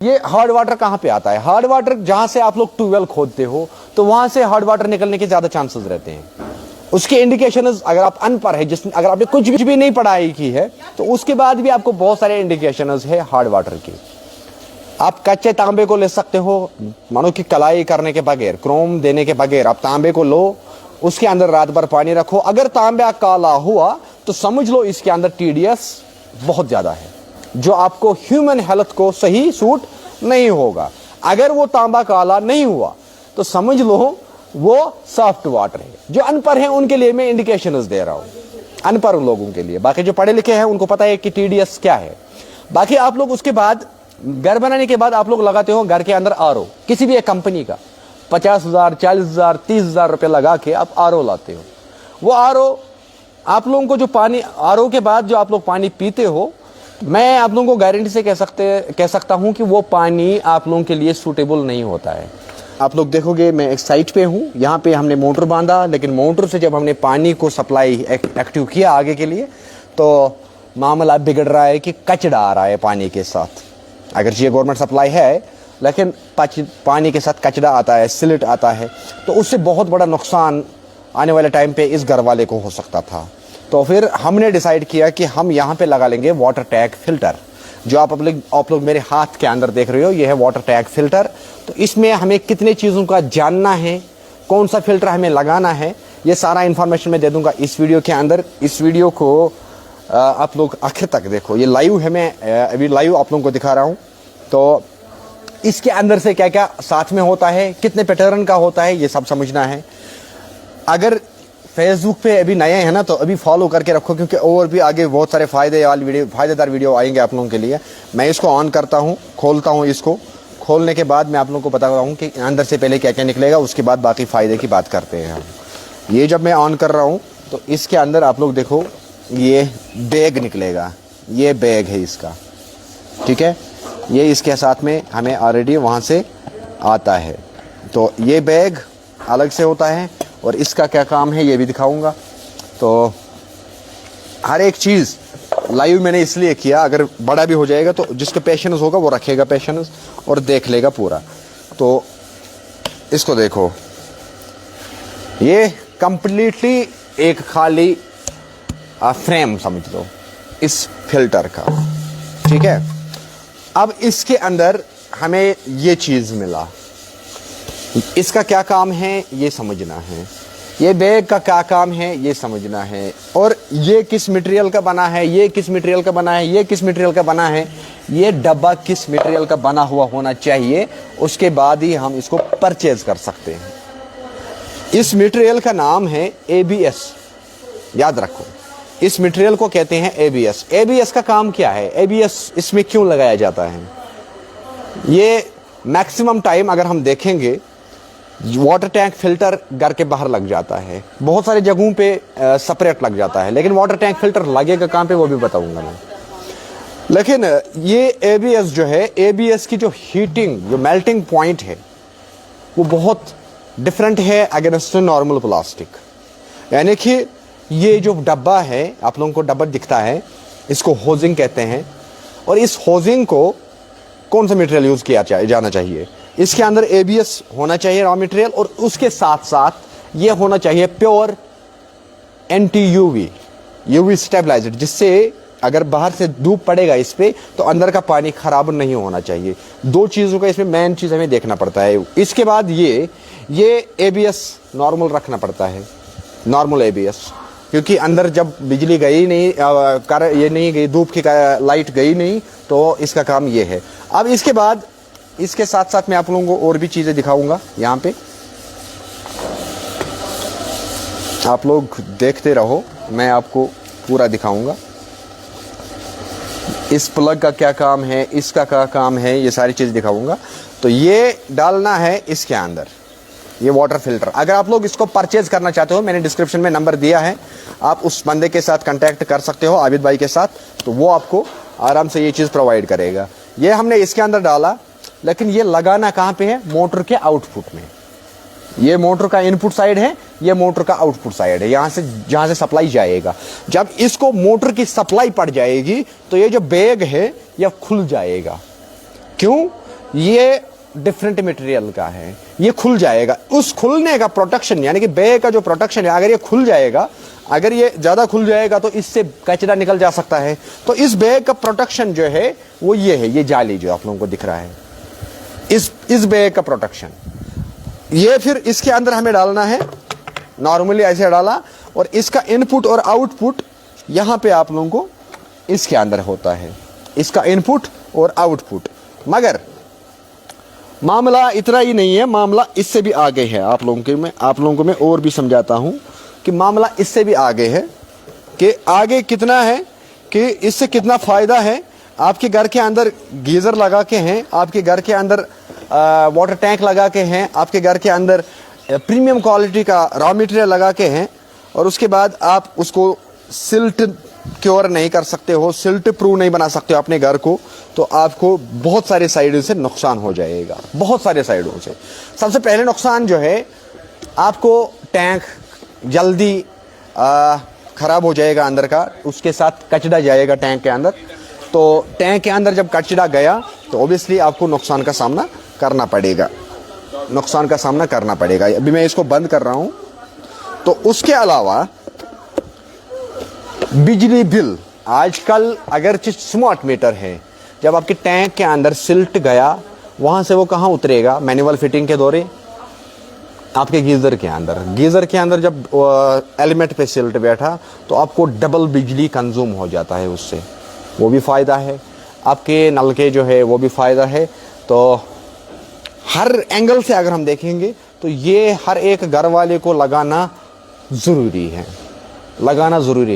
ये hard water कहां पे आता है? हार्ड वाटर जहां से आप लोग ट्यूबवेल खोदते हो तो वहां से हार्ड वाटर निकलने के ज्यादा चांसेस रहते हैं। उसके इंडिकेशन, अगर आप अनपढ़ है, जिसमें अगर आपने कुछ भी नहीं पढ़ाई की है तो उसके बाद भी आपको बहुत सारे इंडिकेशन है हार्ड वाटर की। आप कच्चे तांबे को ले सकते हो, मानो कि कलाई करने के बगैर, क्रोम देने के बगैर आप तांबे को लो, उसके अंदर रात भर पानी रखो। अगर तांबा काला हुआ तो समझ लो इसके अंदर टीडीएस बहुत ज्यादा है, जो आपको ह्यूमन हेल्थ को सही सूट नहीं होगा। अगर वो तांबा काला नहीं हुआ तो समझ लो वो सॉफ्ट वाटर है। जो अनपढ़ है उनके लिए मैं इंडिकेशंस दे रहा हूं, अनपढ़ लोगों के लिए। बाकी जो पढ़े लिखे हैं उनको पता है कि टीडीएस क्या है। बाकी आप लोग उसके बाद घर बनाने के बाद आप लोग लगाते हो घर के अंदर आरओ, किसी भी एक कंपनी का 50,000, 40,000, 30,000 रुपये लगा के आप आरओ लाते हो। वो आरओ आप लोगों को जो पानी, आरओ के बाद जो आप लोग पानी पीते हो, मैं आप लोगों को गारंटी से कह सकता हूं कि वो पानी आप लोगों के लिए सूटेबल नहीं होता है। आप लोग देखोगे मैं एक साइट पे हूं, यहाँ पे हमने मोटर बांधा, लेकिन मोटर से जब हमने पानी को सप्लाई एक्टिव किया आगे के लिए तो मामला बिगड़ रहा है कि कचड़ा आ रहा है पानी के साथ। अगर ये गवर्नमेंट सप्लाई है लेकिन पानी के साथ कचड़ा आता है, सिलिट आता है, तो उससे बहुत बड़ा नुकसान आने वाले टाइम पे इस घर वाले को हो सकता था। तो फिर हमने डिसाइड किया कि हम यहाँ पे लगा लेंगे वाटर टैंक फिल्टर। जो आप लोग मेरे हाथ के अंदर देख रहे हो, ये है वाटर टैंक फिल्टर। तो इसमें हमें कितने चीज़ों का जानना है, कौन सा फिल्टर हमें लगाना है, ये सारा इन्फॉर्मेशन मैं दे दूंगा इस वीडियो के अंदर। इस वीडियो को आप लोग आखिर तक देखो, ये लाइव है, मैं अभी लाइव आप लोगों को दिखा रहा हूँ। तो इसके अंदर से क्या क्या साथ में होता है, कितने पैटर्न का होता है, ये सब समझना है। अगर फेसबुक पे अभी नए हैं ना तो अभी फॉलो करके रखो, क्योंकि और भी आगे बहुत सारे फायदेदार वीडियो आएंगे आप लोगों के लिए। मैं इसको ऑन करता हूँ, खोलता हूँ। इसको खोलने के बाद मैं आप लोगों को बता रहा हूँ कि अंदर से पहले क्या क्या निकलेगा, उसके बाद बाकी फ़ायदे की बात करते हैं हम। ये जब मैं ऑन कर रहा हूँ तो इसके अंदर आप लोग देखो ये बैग निकलेगा, ये बैग है इसका, ठीक है। ये इसके साथ में हमें ऑलरेडी वहाँ से आता है। तो ये बैग अलग से होता है और इसका क्या काम है ये भी दिखाऊंगा। तो हर एक चीज़ लाइव मैंने इसलिए किया, अगर बड़ा भी हो जाएगा तो जिसका पेशेंस होगा वो रखेगा पेशेंस और देख लेगा पूरा। तो इसको देखो, ये कंप्लीटली एक खाली फ्रेम समझ लो इस फिल्टर का, ठीक है। अब इसके अंदर हमें ये चीज़ मिला, इसका क्या काम है ये समझना है, ये बैग का क्या काम है ये समझना है, और ये किस मटेरियल का बना है, ये किस मटेरियल का बना है, ये किस मटेरियल का बना है, ये डब्बा किस मटेरियल का बना हुआ होना चाहिए। उसके बाद ही हम इसको परचेज कर सकते हैं। इस मटेरियल का नाम है ABS, याद रखो। इस मटेरियल को कहते हैं ABS। ABS का काम क्या है, ABS इसमें क्यों लगाया जाता है? ये मैक्सिमम टाइम अगर हम देखेंगे वाटर टैंक फिल्टर घर के बाहर लग जाता है, बहुत सारे जगहों पे सेपरेट लग जाता है, लेकिन वाटर टैंक फिल्टर लगेगा कहाँ पे वो भी बताऊंगा मैं। लेकिन ये ABS जो है, ABS की जो हीटिंग, जो मेल्टिंग पॉइंट है वो बहुत डिफरेंट है अगेंस्ट नॉर्मल प्लास्टिक। यानी कि ये जो डब्बा है, आप लोगों को डब्बा दिखता है, इसको होजिंग कहते हैं। और इस होजिंग को कौन सा मटेरियल यूज़ किया जाना चाहिए? इसके अंदर ABS होना चाहिए रॉ मटेरियल, और उसके साथ साथ ये होना चाहिए प्योर एंटी यूवी स्टेबलाइजर, जिससे अगर बाहर से धूप पड़ेगा इस पे तो अंदर का पानी खराब नहीं होना चाहिए। दो चीज़ों का इसमें मेन चीज़ हमें देखना पड़ता है। इसके बाद ये ABS नॉर्मल रखना पड़ता है, नॉर्मल ABS, क्योंकि अंदर जब बिजली गई नहीं, ये नहीं गई, धूप की लाइट गई नहीं, तो इसका काम ये है। अब इसके बाद इसके साथ साथ मैं आप लोगों को और भी चीज़ें दिखाऊंगा। यहाँ पे आप लोग देखते रहो, मैं आपको पूरा दिखाऊंगा। इस प्लग का क्या काम है, इसका क्या काम है, ये सारी चीज़ दिखाऊंगा। तो ये डालना है इसके अंदर, ये वाटर फिल्टर। अगर आप लोग इसको परचेज करना चाहते हो, मैंने डिस्क्रिप्शन में नंबर दिया है, आप उस बंदे के साथ कांटेक्ट कर सकते हो, आबिद भाई के साथ, तो वो आपको आराम से ये चीज़ प्रोवाइड करेगा। ये हमने इसके अंदर डाला, लेकिन ये लगाना कहाँ पे है? मोटर के आउटपुट में। ये मोटर का इनपुट साइड है, ये मोटर का आउटपुट साइड है, यहाँ से जहाँ से सप्लाई जाएगा। जब इसको मोटर की सप्लाई पड़ जाएगी तो ये जो बैग है ये खुल जाएगा। क्यों? ये डिफरेंट मटेरियल का है, ये खुल जाएगा। उस खुलने का प्रोटेक्शन यानी कि बैग का जो प्रोटेक्शन है, अगर ये खुल जाएगा, अगर ये ज्यादा खुल जाएगा तो इससे कचरा निकल जा सकता है। तो इस बैग का प्रोटेक्शन जो है वो ये है, ये जाली जो आप लोगों को दिख रहा है, इस बैग का प्रोटेक्शन। ये फिर इसके अंदर हमें डालना है, नॉर्मली ऐसे डाला, और इसका इनपुट और आउटपुट यहां पे आप लोगों को इसके अंदर होता है, इसका इनपुट और आउटपुट। मगर मामला इतना ही नहीं है, मामला इससे भी आगे है। आप लोगों को मैं और भी समझाता हूं कि मामला इससे भी आगे है, कि आगे कितना है, कि इससे कितना फायदा है। आपके घर के अंदर गीजर लगा के हैं, आपके घर के अंदर वाटर टैंक लगा के हैं, आपके घर के अंदर प्रीमियम क्वालिटी का रॉ मटेरियल लगा के हैं, और उसके बाद आप उसको सिल्ट क्योर नहीं कर सकते हो, सिल्ट प्रूफ नहीं बना सकते हो अपने घर को, तो आपको बहुत सारे साइडों से नुकसान हो जाएगा, बहुत सारे साइडों से। सबसे पहले नुकसान जो है, आपको टैंक जल्दी खराब हो जाएगा अंदर का, उसके साथ कचरा जाएगा टैंक के अंदर। तो टैंक के अंदर जब कचरा गया तो ऑब्वियसली आपको नुकसान का सामना करना पड़ेगा, नुकसान का सामना करना पड़ेगा। अभी मैं इसको बंद कर रहा हूं। तो उसके अलावा बिजली बिल, आजकल अगर स्मार्ट मीटर है, जब आपके टैंक के अंदर सिल्ट गया, वहां से वो कहां उतरेगा? मैनुअल फिटिंग के दौरे आपके गीजर के अंदर जब एलिमेंट पे सिल्ट बैठा तो आपको डबल बिजली कंज्यूम हो जाता है उससे, वो भी फायदा है। आपके नल के जो है वो भी फायदा है। तो हर एंगल से अगर हम देखेंगे तो ये हर एक घर वाले को लगाना ज़रूरी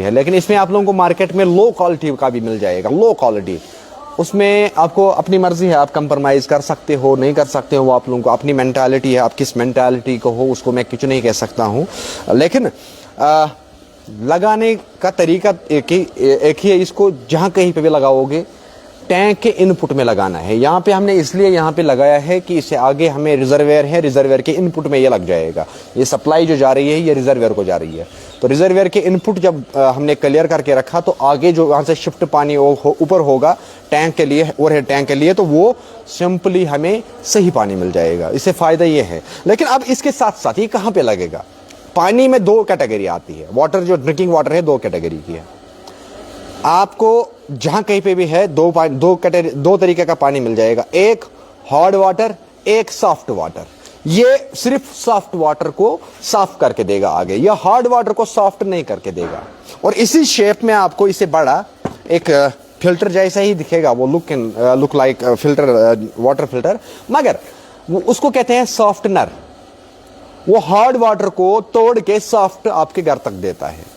है। लेकिन इसमें आप लोगों को मार्केट में लो क्वालिटी का भी मिल जाएगा, लो क्वालिटी। उसमें आपको अपनी मर्जी है, आप कंप्रोमाइज़ कर सकते हो, नहीं कर सकते हो, वो आप लोगों को अपनी मेंटालिटी है। आप किस मेंटालिटी को हो उसको मैं कुछ नहीं कह सकता हूँ, लेकिन लगाने का तरीका एक ही है। इसको जहाँ कहीं पे भी लगाओगे, टैंक के इनपुट में लगाना है। यहाँ पे हमने इसलिए यहाँ पे लगाया है कि इससे आगे हमें रिजर्वेयर है, रिजर्वेयर के इनपुट में ये लग जाएगा। ये सप्लाई जो जा रही है ये रिजर्वेयर को जा रही है। तो रिजर्वेयर के इनपुट जब हमने क्लियर करके रखा, तो आगे जो वहाँ से शिफ्ट पानी ऊपर होगा टैंक के लिए, और है टैंक के लिए, तो वो सिंपली हमें सही पानी मिल जाएगा। इससे फ़ायदा ये है। लेकिन अब इसके साथ साथ ये कहाँ पर लगेगा? पानी में दो कैटेगरी आती है। वाटर जो ड्रिंकिंग वाटर है दो कैटेगरी की है। आपको जहां कहीं पे भी है दो तरीके का पानी मिल जाएगा, एक हार्ड वाटर, एक सॉफ्ट वाटर। ये सिर्फ सॉफ्ट वाटर को साफ करके देगा आगे, या हार्ड वाटर को सॉफ्ट नहीं करके देगा। और इसी शेप में आपको इससे बड़ा एक फिल्टर जैसा ही दिखेगा, वो look like filter, water filter, मगर उसको कहते हैं सॉफ्टनर। वो हार्ड वाटर को तोड़ के सॉफ्ट आपके घर तक देता है।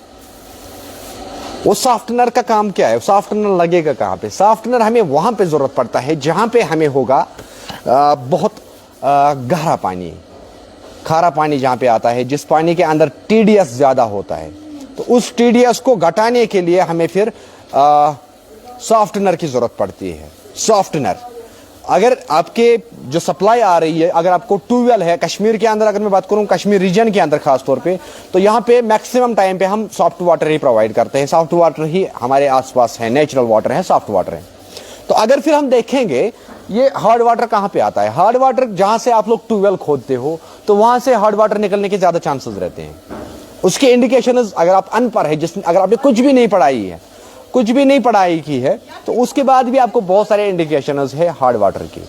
वो सॉफ्टनर का काम क्या है? सॉफ्टनर लगेगा कहां पे? सॉफ्टनर हमें वहां पे जरूरत पड़ता है जहां पे हमें होगा बहुत गहरा पानी, खारा पानी जहां पे आता है, जिस पानी के अंदर टीडीएस ज्यादा होता है। तो उस टीडीएस को घटाने के लिए हमें फिर सॉफ्टनर की जरूरत पड़ती है। सॉफ्टनर, अगर आपके जो सप्लाई आ रही है, अगर आपको ट्यूबवेल है कश्मीर के अंदर, अगर मैं बात करूं कश्मीर रीजन के अंदर खास तौर पे, तो यहाँ पे मैक्सिमम टाइम पे हम सॉफ्ट वाटर ही प्रोवाइड करते हैं। सॉफ्ट वाटर ही हमारे आसपास है, नेचुरल वाटर है, सॉफ्ट वाटर है। तो अगर फिर हम देखेंगे ये हार्ड वाटर कहाँ पे आता है? हार्ड वाटर जहां से आप लोग ट्यूबवेल खोदते हो, तो वहां से हार्ड वाटर निकलने के ज्यादा चांसेस रहते हैं। उसके इंडिकेशन, अगर आप अनपढ़ है, अगर आपने कुछ भी नहीं पढ़ाई की है, तो उसके बाद भी आपको बहुत सारे इंडिकेशंस है हार्ड वाटर की।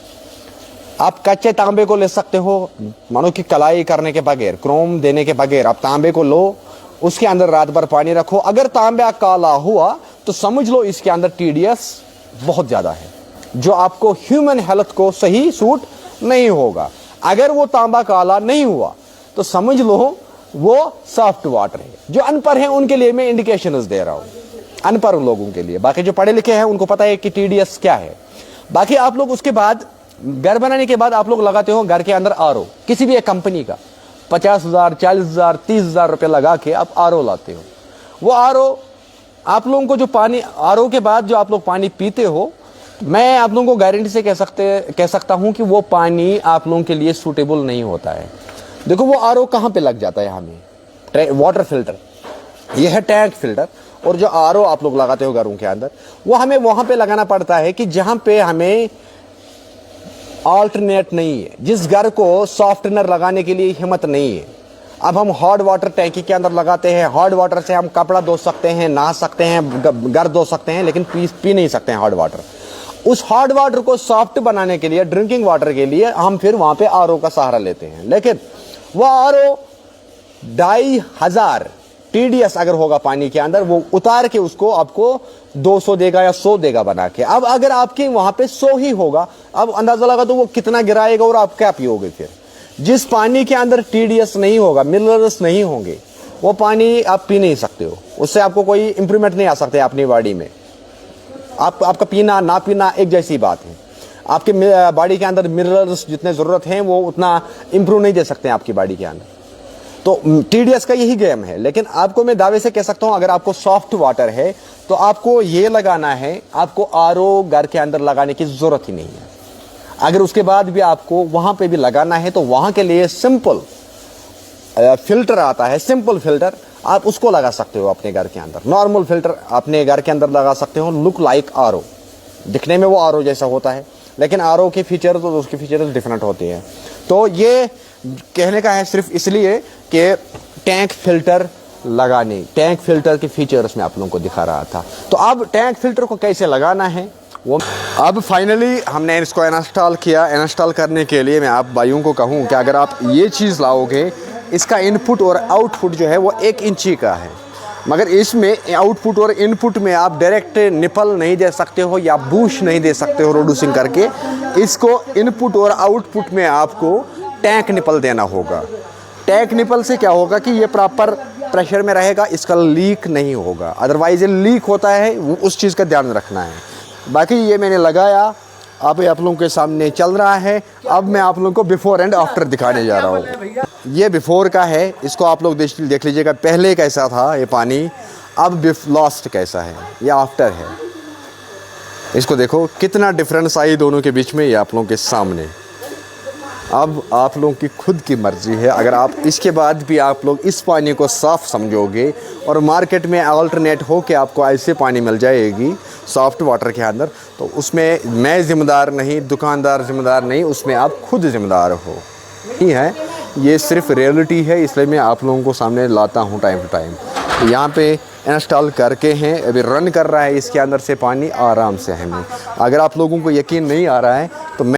आप कच्चे तांबे को ले सकते हो, मानो कि कलाई करने के बगैर, क्रोम देने के बगैर आप तांबे को लो, उसके अंदर रात भर पानी रखो। अगर तांबा काला हुआ तो समझ लो इसके अंदर टीडीएस बहुत ज्यादा है, जो आपको ह्यूमन हेल्थ को सही सूट नहीं होगा। अगर वो तांबा काला नहीं हुआ तो समझ लो वो सॉफ्ट वाटर है। जो अनपढ़ है उनके लिए मैं इंडिकेशंस दे रहा हूं, अनपढ़ लोगों के लिए। बाकी जो पढ़े लिखे हैं उनको पता है कि टीडीएस क्या है। बाकी आप लोग उसके बाद घर बनाने के बाद आप लोग लगाते हो घर के अंदर आरओ, किसी भी एक कंपनी का 50,000, 40,000, 30,000 रुपये लगा के आप आरओ लाते हो। वो आरओ आप लोगों को जो पानी, आरओ के बाद जो आप लोग पानी पीते हो, मैं आप लोगों को गारंटी से कह सकता हूं कि वो पानी आप लोगों के लिए सूटेबल नहीं होता है। देखो वो आरओ कहां पे लग जाता है? हमें वाटर फिल्टर, ये है टैंक फिल्टर, और जो आरओ आप लोग लगाते हो घरों के अंदर, वो हमें वहां पे लगाना पड़ता है कि जहां पे हमें अल्टरनेट नहीं है। जिस घर को सॉफ्टनर लगाने के लिए हिम्मत नहीं है, अब हम हॉट वाटर टैंकी के अंदर लगाते हैं। हॉट वाटर से हम कपड़ा धो सकते हैं, नहा सकते हैं, घर धो सकते हैं, लेकिन पी नहीं सकते हैं हॉट वाटर। उस हॉट वाटर को सॉफ्ट बनाने के लिए, ड्रिंकिंग वाटर के लिए हम फिर वहां पे आरओ का सहारा लेते हैं। लेकिन वह आरओ 2500 TDS अगर होगा पानी के अंदर, वो उतार के उसको आपको 200 देगा या 100 देगा बना के। अब अगर आपके वहां पे 100 ही होगा, अब अंदाजा लगा तो वो कितना गिराएगा और आप क्या पियोगे फिर। जिस पानी के अंदर TDS नहीं होगा, मिनरल्स नहीं होंगे, वो पानी आप पी नहीं सकते हो। उससे आपको कोई इंप्रूवमेंट नहीं आ सकते अपनी बॉडी में। आपका पीना ना पीना एक जैसी बात है। आपके बॉडी के अंदर मिनरल्स जितने जरूरत हैं वो उतना इंप्रूव नहीं दे सकते हैं आपकी बॉडी के अंदर। तो TDS का यही गेम है। लेकिन आपको मैं दावे से कह सकता हूं, अगर आपको सॉफ्ट वाटर है तो आपको ये लगाना है, आपको आरओ घर के अंदर लगाने की जरूरत ही नहीं है। अगर उसके बाद भी आपको वहां पे भी लगाना है तो वहां के लिए सिंपल फिल्टर आता है, सिंपल फिल्टर, आप उसको लगा सकते हो अपने घर के अंदर। नॉर्मल फिल्टर अपने घर के अंदर लगा सकते हो, लुक लाइक आरओ, दिखने में वो आरओ जैसा होता है, लेकिन आरओ के फीचर्स और उसके फीचर्स डिफरेंट होते हैं। तो ये कहने का है सिर्फ इसलिए कि टैंक फिल्टर लगाने, टैंक फिल्टर के फीचर्स में आप लोगों को दिखा रहा था। तो अब टैंक फिल्टर को कैसे लगाना है वो, अब फाइनली हमने इसको इंस्टॉल किया। इंस्टॉल करने के लिए मैं आप भाइयों को कहूँ कि अगर आप ये चीज़ लाओगे, इसका इनपुट और आउटपुट जो है वो 1 इंची का है, मगर इसमें आउटपुट और इनपुट में आप डायरेक्ट निपल नहीं दे सकते हो या बूश नहीं दे सकते हो रोड्यूसिंग करके। इसको इनपुट और आउटपुट में आपको टैंक निपल देना होगा। टैंक निपल से क्या होगा कि ये प्रॉपर प्रेशर में रहेगा, इसका लीक नहीं होगा। अदरवाइज ये लीक होता है, वो उस चीज़ का ध्यान रखना है। बाकी ये मैंने लगाया, अब आप लोगों के सामने चल रहा है। अब मैं आप लोगों को बिफोर एंड आफ्टर दिखाने जा रहा हूँ। ये बिफोर का है, इसको आप लोग देख लीजिएगा पहले कैसा था ये पानी, अब लास्ट कैसा है, ये आफ्टर है। इसको देखो कितना डिफरेंस आई दोनों के बीच में, ये आप लोगों के सामने। अब आप लोगों की खुद की मर्ज़ी है। अगर आप इसके बाद भी आप लोग इस पानी को साफ़ समझोगे और मार्केट में अल्टरनेट हो के आपको ऐसे पानी मिल जाएगी सॉफ्ट वाटर के अंदर, तो उसमें मैं ज़िम्मेदार नहीं, दुकानदार ज़िम्मेदार नहीं, उसमें आप खुद ज़िम्मेदार हो। ही है, ये सिर्फ रियलिटी है, इसलिए मैं आप लोगों को सामने लाता हूँ टाइम टू टाइम। यहाँ पे इंस्टॉल करके हैं, अभी रन कर रहा है इसके अंदर से पानी आराम से हमें। अगर आप लोगों को यकीन नहीं आ रहा है तो